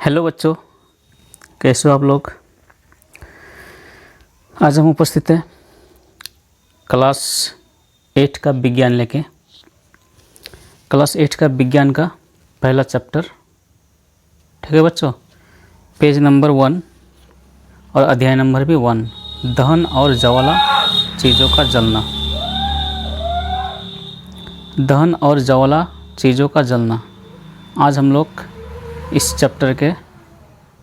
Hello बच्चों, कैसे हो आप लोग। आज हम उपस्थित हैं क्लास 8 का विज्ञान लेके। क्लास 8 का विज्ञान का पहला चैप्टर, ठीक है बच्चों। पेज नंबर 1 और अध्याय नंबर भी 1, दहन और ज्वाला चीज़ों का जलना। दहन और ज्वाला चीज़ों का जलना। आज हम लोग इस चैप्टर के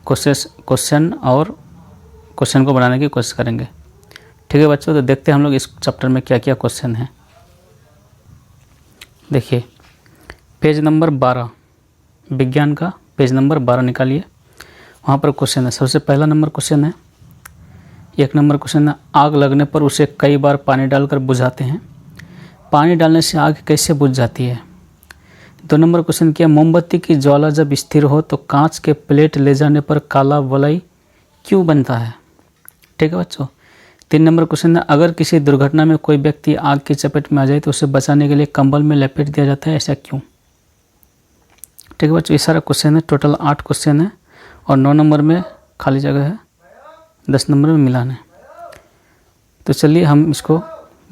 क्वेश्चन को बनाने की कोशिश करेंगे, ठीक है बच्चों। तो देखते हैं हम लोग इस चैप्टर में क्या क्या क्वेश्चन हैं। देखिए पेज नंबर 12, विज्ञान का पेज नंबर 12 निकालिए। वहाँ पर क्वेश्चन है, सबसे पहला नंबर क्वेश्चन है, 1 नंबर क्वेश्चन है, आग लगने पर उसे कई बार पानी डालकर बुझाते हैं, पानी डालने से आग कैसे बुझ जाती है। 2 नंबर क्वेश्चन किया, मोमबत्ती की ज्वाला जब स्थिर हो तो कांच के प्लेट ले जाने पर काला वलय क्यों बनता है, ठीक है बच्चों। 3 नंबर क्वेश्चन है, अगर किसी दुर्घटना में कोई व्यक्ति आग की चपेट में आ जाए तो उसे बचाने के लिए कंबल में लपेट दिया जाता है, ऐसा क्यों, ठीक है बच्चों। ये सारा क्वेश्चन है, टोटल 8 क्वेश्चन है और 9 नंबर में खाली जगह है, 10 नंबर में मिलान है। तो चलिए हम इसको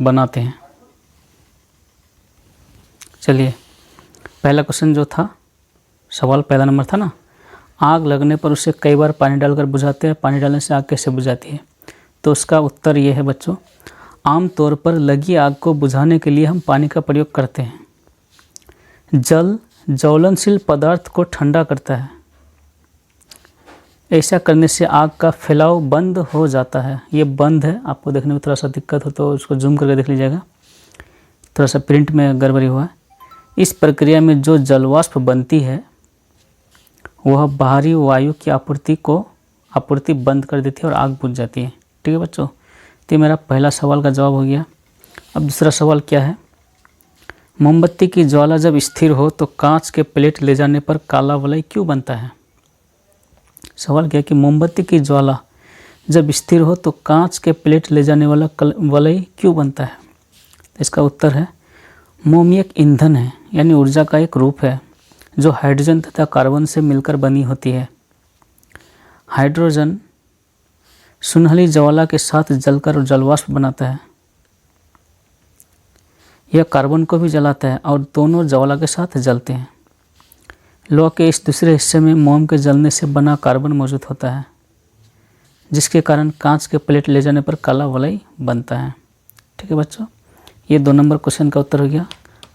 बनाते हैं। चलिए पहला क्वेश्चन जो था, सवाल पहला नंबर था ना, आग लगने पर उसे कई बार पानी डालकर बुझाते हैं, पानी डालने से आग कैसे बुझाती है। तो उसका उत्तर ये है बच्चों, आम तौर पर लगी आग को बुझाने के लिए हम पानी का प्रयोग करते हैं। जल ज्वलनशील पदार्थ को ठंडा करता है, ऐसा करने से आग का फैलाव बंद हो जाता है। ये बंद है, आपको देखने में थोड़ा सा दिक्कत हो तो उसको जूम करके देख लीजिएगा, थोड़ा सा प्रिंट में गड़बड़ी हुआ है। इस प्रक्रिया में जो जलवाष्प बनती है वह बाहरी वायु की आपूर्ति बंद कर देती है और आग बुझ जाती है, ठीक है बच्चों। तो ये मेरा पहला सवाल का जवाब हो गया। अब दूसरा सवाल क्या है, मोमबत्ती की ज्वाला जब स्थिर हो तो कांच के प्लेट ले जाने पर काला वलय क्यों बनता है। सवाल क्या है कि मोमबत्ती की ज्वाला जब स्थिर हो तो कांच के प्लेट ले जाने वाला वलय क्यों बनता है। इसका उत्तर है, मोम एक ईंधन है, यानी ऊर्जा का एक रूप है जो हाइड्रोजन तथा कार्बन से मिलकर बनी होती है। हाइड्रोजन सुनहली ज्वाला के साथ जलकर जलवाष्प बनाता है, यह कार्बन को भी जलाता है और दोनों ज्वाला के साथ जलते हैं। लोहा के इस दूसरे हिस्से में मोम के जलने से बना कार्बन मौजूद होता है, जिसके कारण कांच के प्लेट ले जाने पर काला वलय बनता है, ठीक है बच्चों। ये 2 नंबर क्वेश्चन का उत्तर हो गया।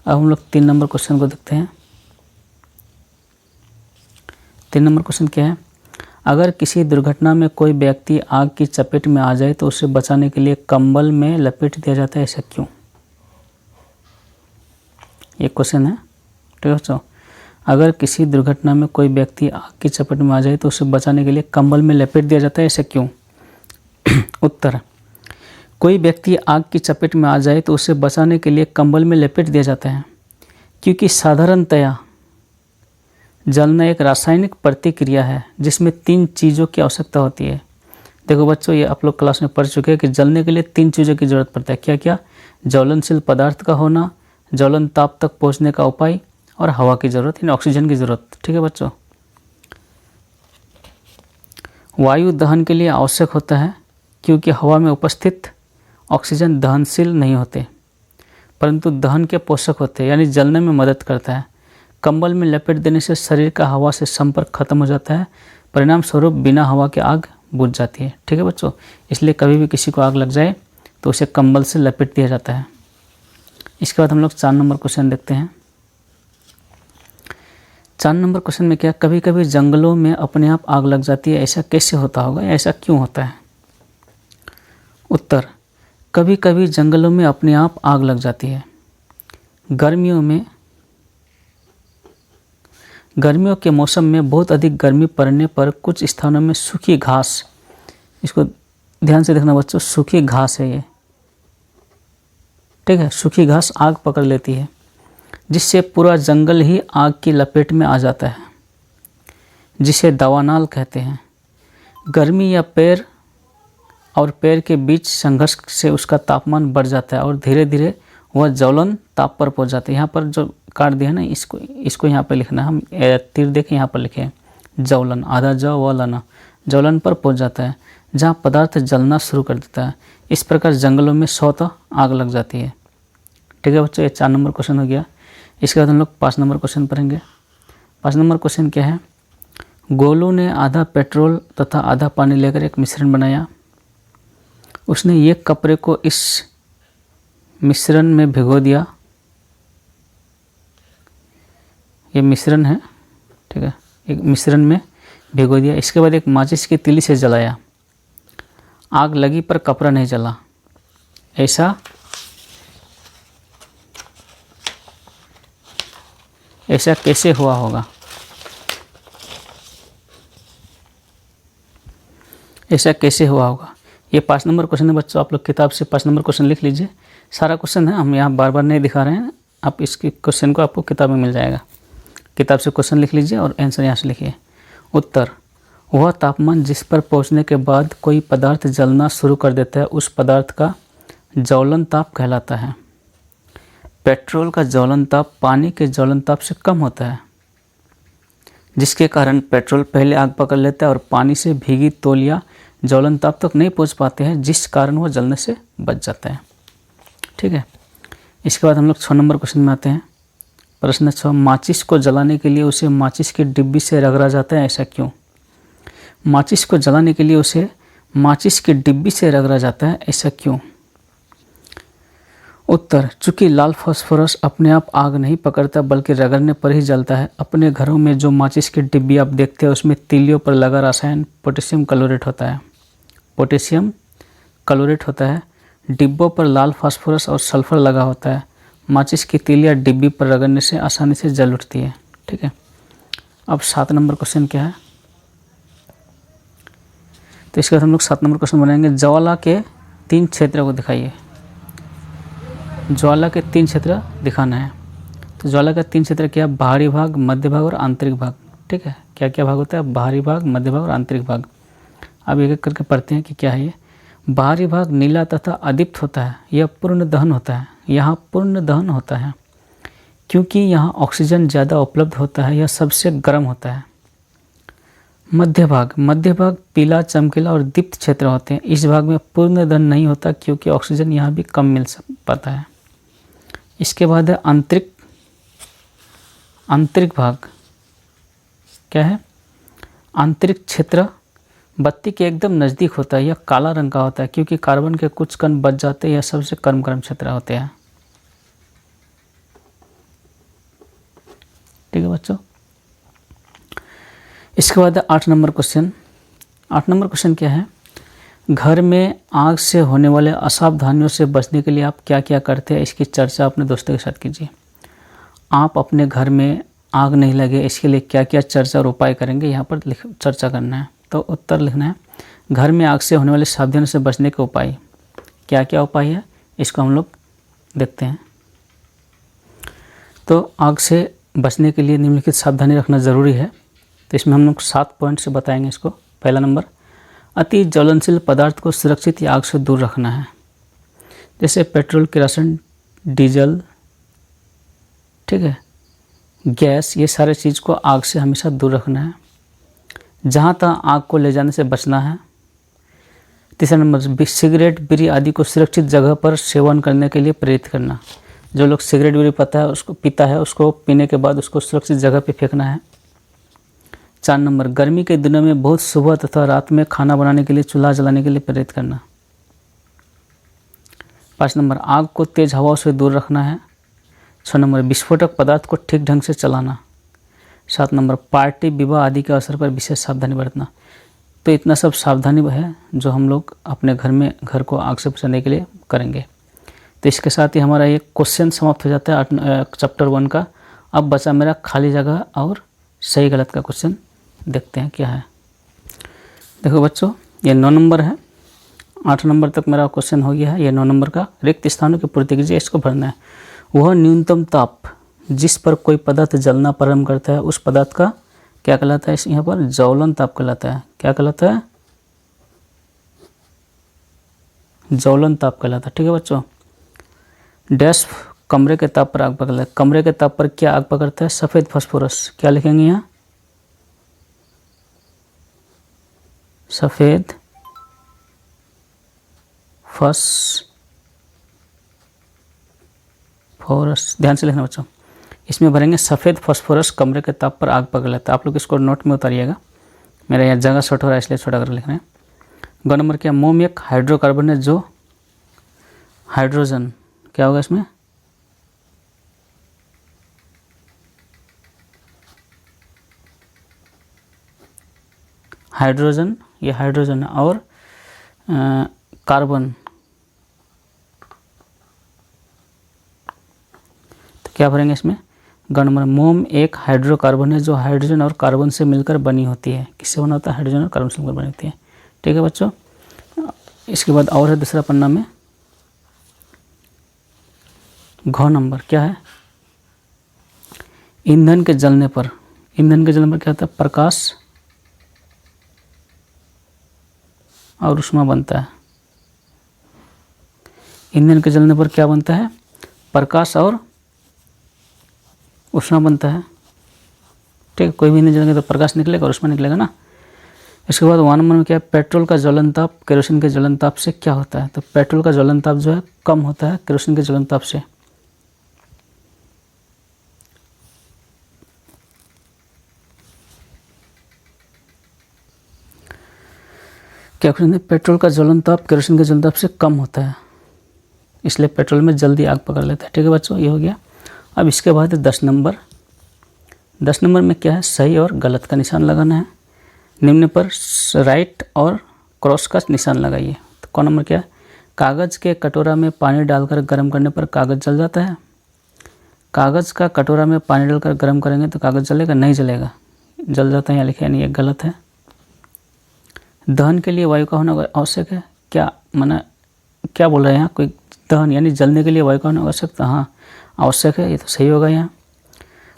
अब हम लोग 3 नंबर क्वेश्चन को देखते हैं। 3 नंबर क्वेश्चन क्या है, अगर किसी दुर्घटना में कोई व्यक्ति आग की चपेट में आ जाए तो उसे बचाने के लिए कंबल में लपेट दिया जाता है, ऐसा क्यों। ये क्वेश्चन है, ठीक है बच्चों। अगर किसी दुर्घटना में कोई व्यक्ति आग की चपेट में आ जाए तो उसे बचाने के लिए कंबल में लपेट दिया जाता है, ऐसा क्यों। उत्तर, कोई व्यक्ति आग की चपेट में आ जाए तो उसे बचाने के लिए कंबल में लपेट दिया जाता है क्योंकि साधारणतया जलना एक रासायनिक प्रतिक्रिया है जिसमें 3 चीज़ों की आवश्यकता होती है। देखो बच्चों, ये आप लोग क्लास में पढ़ चुके हैं कि जलने के लिए 3 चीज़ों की जरूरत पड़ता है। क्या क्या, ज्वलनशील पदार्थ का होना, ज्वलन ताप तक पहुंचने का उपाय और हवा की ज़रूरत, यानी ऑक्सीजन की ज़रूरत, ठीक है बच्चों। वायु दहन के लिए आवश्यक होता है क्योंकि हवा में उपस्थित ऑक्सीजन दहनशील नहीं होते परंतु दहन के पोषक होते हैं, यानी जलने में मदद करता है। कंबल में लपेट देने से शरीर का हवा से संपर्क खत्म हो जाता है, परिणाम स्वरूप बिना हवा के आग बुझ जाती है, ठीक है बच्चों। इसलिए कभी भी किसी को आग लग जाए तो उसे कंबल से लपेट दिया जाता है। इसके बाद हम लोग 4 नंबर क्वेश्चन देखते हैं। 4 नंबर क्वेश्चन में क्या, कभी कभी जंगलों में अपने आप आग लग जाती है, ऐसा कैसे होता होगा, ऐसा क्यों होता है। उत्तर, कभी कभी जंगलों में अपने आप आग लग जाती है। गर्मियों के मौसम में बहुत अधिक गर्मी पड़ने पर कुछ स्थानों में सूखी घास, इसको ध्यान से देखना बच्चों, सूखी घास है ये, ठीक है। सूखी घास आग पकड़ लेती है जिससे पूरा जंगल ही आग की लपेट में आ जाता है, जिसे दावानल कहते हैं। गर्मी या पैर के बीच संघर्ष से उसका तापमान बढ़ जाता है और धीरे धीरे वह ज्वलन ताप पर पहुंच जाता है। यहाँ पर जो काट दिया है ना, इसको यहाँ पे लिखना, हम तीर देखें यहाँ पर लिखें, ज्वलन, आधा ज व लना, ज्वलन पर पहुंच जाता है, जहाँ पदार्थ जलना शुरू कर देता है। इस प्रकार जंगलों में स्वतः आग लग जाती है। ठीक है बच्चों, ये 4 नंबर क्वेश्चन हो गया। इसके बाद हम लोग 5 नंबर क्वेश्चन पढ़ेंगे। 5 नंबर क्वेश्चन क्या है? गोलू ने आधा पेट्रोल तथा आधा पानी लेकर एक मिश्रण बनाया। उसने एक कपड़े को इस मिश्रण में भिगो दिया। ये मिश्रण है, ठीक है, एक मिश्रण में भिगो दिया। इसके बाद एक माचिस की तीली से जलाया। आग लगी पर कपड़ा नहीं जला। ऐसा कैसे हुआ होगा? ऐसा कैसे हुआ होगा? ये 5 नंबर क्वेश्चन है बच्चों। आप लोग किताब से 5 नंबर क्वेश्चन लिख लीजिए। सारा क्वेश्चन है, हम यहाँ बार बार नहीं दिखा रहे हैं। आप इसके क्वेश्चन को आपको किताब में मिल जाएगा। किताब से क्वेश्चन लिख लीजिए और आंसर यहाँ से लिखिए। उत्तर: वह तापमान जिस पर पहुँचने के बाद कोई पदार्थ जलना शुरू कर देता है उस पदार्थ का ज्वलन ताप कहलाता है। पेट्रोल का ज्वलन ताप पानी के ज्वलन ताप से कम होता है, जिसके कारण पेट्रोल पहले आग पकड़ लेता है और पानी से भीगी तौलिया ज्वलन ताप तक नहीं पहुंच पाते हैं, जिस कारण वो जलने से बच जाता है। ठीक है, इसके बाद हम लोग 6 नंबर क्वेश्चन में आते हैं। प्रश्न 6: माचिस को जलाने के लिए उसे माचिस की डिब्बी से रगड़ा जाता है, ऐसा क्यों? माचिस को जलाने के लिए उसे माचिस की डिब्बी से रगड़ा जाता है, ऐसा क्यों? उत्तर: चूँकि लाल फास्फोरस अपने आप आग नहीं पकड़ता बल्कि रगड़ने पर ही जलता है। अपने घरों में जो माचिस की डिब्बी आप देखते हैं उसमें तीलियों पर लगा रसायन पोटेशियम क्लोरेट होता है। पोटेशियम क्लोरेट होता है। डिब्बों पर लाल फास्फोरस और सल्फर लगा होता है। माचिस की तीलियाँ डिब्बी पर रगड़ने से आसानी से जल उठती है। ठीक है, अब 7 नंबर क्वेश्चन क्या है? तो इसके बाद हम लोग 7 नंबर क्वेश्चन बनाएंगे। ज्वाला के 3 क्षेत्रों को दिखाइए। ज्वाला के 3 क्षेत्र दिखाना है। तो ज्वाला का 3 क्षेत्र क्या? बाहरी भाग, मध्य भाग और आंतरिक भाग। ठीक है, क्या क्या भाग होता है? बाहरी भाग, मध्य भाग और आंतरिक भाग। अब एक एक करके पढ़ते हैं कि क्या है ये। बाहरी भाग नीला तथा अदीप्त होता है। यह पूर्ण दहन होता है। यहाँ पूर्ण दहन होता है क्योंकि यहाँ ऑक्सीजन ज़्यादा उपलब्ध होता है। यह सबसे गर्म होता है। मध्य भाग पीला, चमकीला और दीप्त क्षेत्र होते हैं। इस भाग में पूर्ण दहन नहीं होता क्योंकि ऑक्सीजन यहाँ भी कम मिल पाता है। इसके बाद है आंतरिक भाग। क्या है? आंतरिक क्षेत्र बत्ती के एकदम नज़दीक होता है। यह काला रंग का होता है क्योंकि कार्बन के कुछ कण बच जाते हैं। यह सबसे गर्म क्षेत्र होते हैं। ठीक है बच्चों, इसके बाद 8 नंबर क्वेश्चन। 8 नंबर क्वेश्चन क्या है? घर में आग से होने वाले असावधानियों से बचने के लिए आप क्या क्या करते हैं, इसकी चर्चा अपने दोस्तों के साथ कीजिए। आप अपने घर में आग नहीं लगे इसके लिए क्या क्या चर्चा और उपाय करेंगे, यहाँ पर चर्चा करना है। तो उत्तर लिखना है। घर में आग से होने वाली सावधानियों से बचने के उपाय क्या क्या उपाय है, इसको हम लोग देखते हैं। तो आग से बचने के लिए निम्नलिखित सावधानी रखना ज़रूरी है। तो इसमें हम लोग 7 पॉइंट से बताएंगे इसको। पहला नंबर, अति ज्वलनशील पदार्थ को सुरक्षित या आग से दूर रखना है, जैसे पेट्रोल, केरोसिन, डीजल, ठीक है, गैस, ये सारे चीज़ को आग से हमेशा दूर रखना है। जहाँ तहाँ आग को ले जाने से बचना है। तीसरा नंबर, सिगरेट, बीड़ी आदि को सुरक्षित जगह पर सेवन करने के लिए प्रेरित करना। जो लोग सिगरेट बीड़ी पीता है उसको पीने के बाद उसको सुरक्षित जगह पे फेंकना है। 4 नंबर, गर्मी के दिनों में बहुत सुबह तथा रात में खाना बनाने के लिए चूल्हा जलाने के लिए प्रेरित करना। 5 नंबर, आग को तेज हवाओं से दूर रखना है। 6 नंबर, विस्फोटक पदार्थ को ठीक ढंग से चलाना। 7 नंबर, पार्टी, विवाह आदि के अवसर पर विशेष सावधानी बरतना। तो इतना सब सावधानी है जो हम लोग अपने घर को आग से बचाने के लिए करेंगे। तो इसके साथ ही हमारा ये क्वेश्चन समाप्त हो जाता है चैप्टर 1 का। अब बचा मेरा खाली जगह और सही गलत का क्वेश्चन, देखते हैं क्या है। देखो बच्चों, ये 9 नंबर है। 8 नंबर तक मेरा क्वेश्चन हो गया है। ये 9 नंबर का, रिक्त स्थानों की पूर्ति कीजिए, इसको भरना है। वह न्यूनतम ताप जिस पर कोई पदार्थ जलना प्रारंभ करता है उस पदार्थ का क्या कहलाता है? यहाँ पर ज्वलन ताप कहलाता है। क्या कहलाता है? ज्वलन ताप कहलाता है। ठीक है बच्चों। डैश कमरे के ताप पर आग पकड़ता है। कमरे के ताप पर क्या आग पकड़ता है? सफ़ेद फास्फोरस। क्या लिखेंगे यहाँ? सफ़ेद फास्फोरस, ध्यान से लिखना बच्चों, इसमें भरेंगे सफ़ेद फास्फोरस कमरे के ताप पर आग पकड़ लेता है। आप लोग इसको नोट में उतारिएगा, मेरा यहाँ जगह शॉर्ट हो रहा है इसलिए छोटा कर लिख रहे हैं। ग नंबर क्या, मोम एक हाइड्रोकार्बन है जो हाइड्रोजन, क्या होगा इसमें, हाइड्रोजन, ये हाइड्रोजन है, और कार्बन, तो क्या भरेंगे इसमें, ग नंबर मोम एक हाइड्रोकार्बन है जो हाइड्रोजन और कार्बन से मिलकर बनी होती है। किससे बना होता है, हाइड्रोजन और कार्बन से मिलकर बनी होती है। ठीक है बच्चों, इसके बाद और है दूसरा पन्ना में घ नंबर क्या है, ईंधन के जलने पर, ईंधन के जलने पर क्या होता है, प्रकाश और ऊष्मा बनता है। ईंधन के जलने पर क्या बनता है, प्रकाश और ऊष्मा बनता है। ठीक है, कोई भी ईंधन जलेंगे तो प्रकाश निकलेगा और ऊष्मा निकलेगा ना। इसके बाद 1 नंबर में क्या है, पेट्रोल का ज्वलन ताप केरोसिन के ज्वलन ताप से क्या होता है, तो पेट्रोल का ज्वलन ताप जो है कम होता है केरोसिन के ज्वलन ताप से। क्या क्वेश्चन है, पेट्रोल का ज्वलन ताप केरोसिन के ज्वलन ताप से कम होता है, इसलिए पेट्रोल में जल्दी आग पकड़ लेता है। ठीक है बच्चों, ये हो गया। अब इसके बाद 10 नंबर, 10 नंबर में क्या है, सही और गलत का निशान लगाना है। निम्न पर राइट और क्रॉस का निशान लगाइए। तो कौन नंबर क्या है, कागज़ के कटोरा में पानी डालकर गर्म करने पर कागज़ जल जाता है। कागज़ का कटोरा में पानी डालकर गर्म करेंगे तो कागज़ जलेगा, नहीं जलेगा, जल जाता है, यहाँ लिखा है नहीं, ये गलत है। दहन के लिए वायु का होना आवश्यक है, क्या माना, क्या बोल रहे हैं यहाँ, कोई दहन यानी जलने के लिए वायु का होना आवश्यक, हाँ आवश्यक है, ये तो सही होगा। यहाँ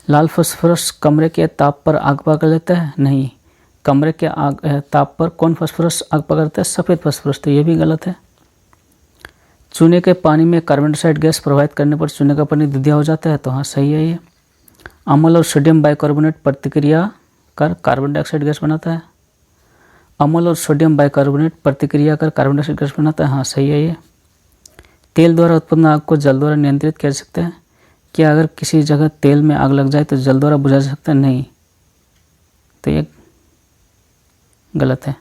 लाल फास्फोरस कमरे के ताप पर आग पकड़ लेता है, नहीं, कमरे के ताप पर कौन फास्फोरस आग पकड़ता है, सफ़ेद फास्फोरस, तो ये भी गलत है। चूने के पानी में कार्बन डाइऑक्साइड गैस प्रवाहित करने पर चूने का पानी दूधिया हो जाता है, तो हाँ सही है ये। अम्ल और सोडियम बाइकार्बोनेट प्रतिक्रिया कर कार्बन डाइऑक्साइड गैस बनाता है। अम्ल और सोडियम बाइकार्बोनेट प्रतिक्रिया कर कार्बन डाइऑक्साइड गैस बनाता है, हाँ सही है ये। तेल द्वारा उत्पन्न आग को जल द्वारा नियंत्रित किया जा सकता है, क्या अगर किसी जगह तेल में आग लग जाए तो जल द्वारा बुझा जा सकता है, नहीं, तो ये गलत है।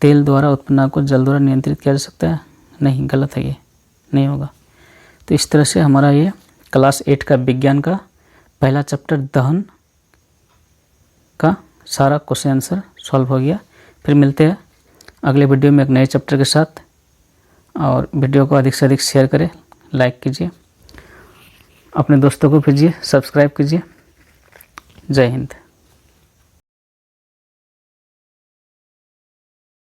तेल द्वारा उत्पन्न आग को जल द्वारा नियंत्रित किया जा सकता है, नहीं, गलत है, ये नहीं होगा। तो इस तरह से हमारा ये क्लास 8 का विज्ञान का पहला चैप्टर दहन का सारा क्वेश्चन आंसर सॉल्व हो गया। फिर मिलते हैं अगले वीडियो में एक नए चैप्टर के साथ, और वीडियो को अधिक से अधिक शेयर करें, लाइक कीजिए, अपने दोस्तों को भेजिए, सब्सक्राइब कीजिए। जय हिंद।